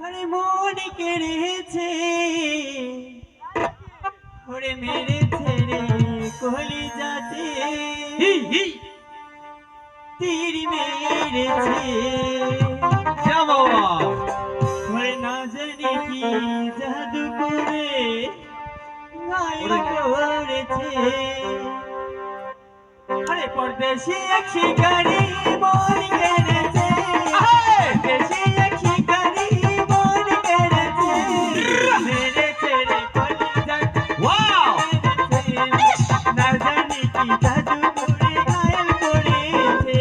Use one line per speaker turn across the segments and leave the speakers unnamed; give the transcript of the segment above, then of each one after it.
আরে মন কেড়েছে, ওরে মেরেছে রে কলিজাতে, তীর মেরেছে। ওরে না জানি কি জাদু করে ঘায়ল করেছে। আরে পরদেশি এক শিকারি মন কেড়েছে, পরদেশি এক শিকারি মন কেড়েছে, মেরেছে রে কলিজাতে, মেরেছে। না জানি কি জাদু করে ঘায়ল করেছে।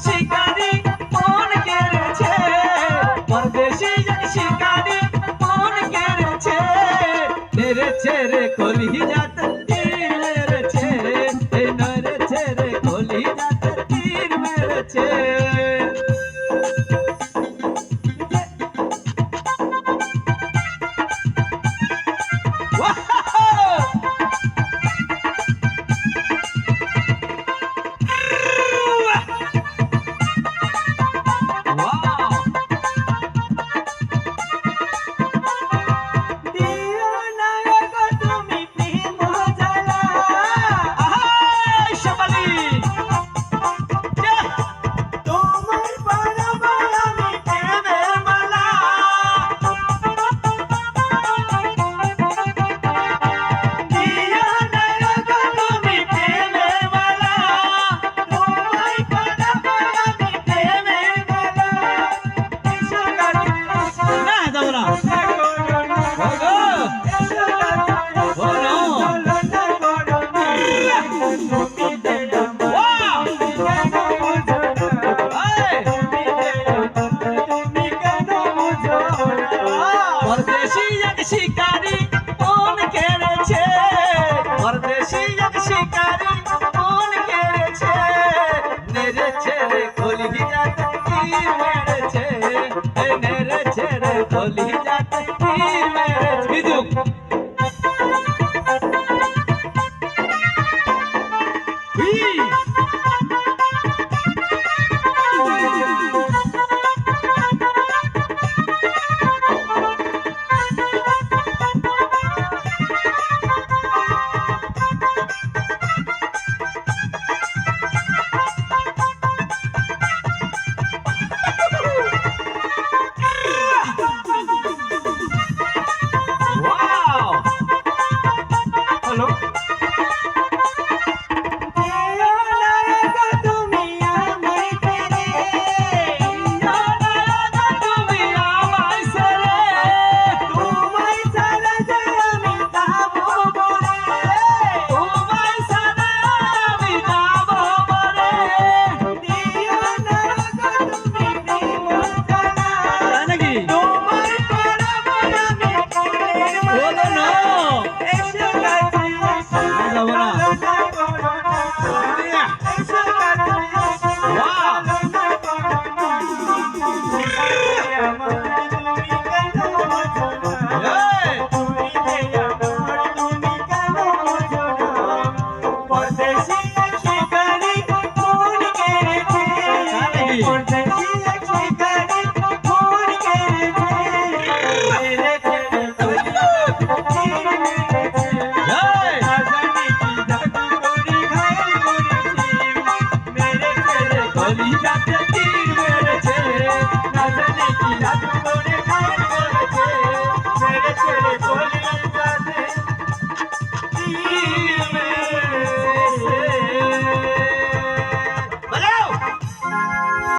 শিকারি মন কেড়েছে, পরদেশি এক শিকারি মন কেড়েছে, মেরেছে রে কলিজাতে, তীর মেরেছে, মেরেছে রে কলিজাতে, তীর মেরেছে। পরদেশি এক শিকারি মন কেড়েছে, পরদেশি এক শিকারি মন কেড়েছে, মেরেছে রে কলিজাতে, তীর মেরেছে।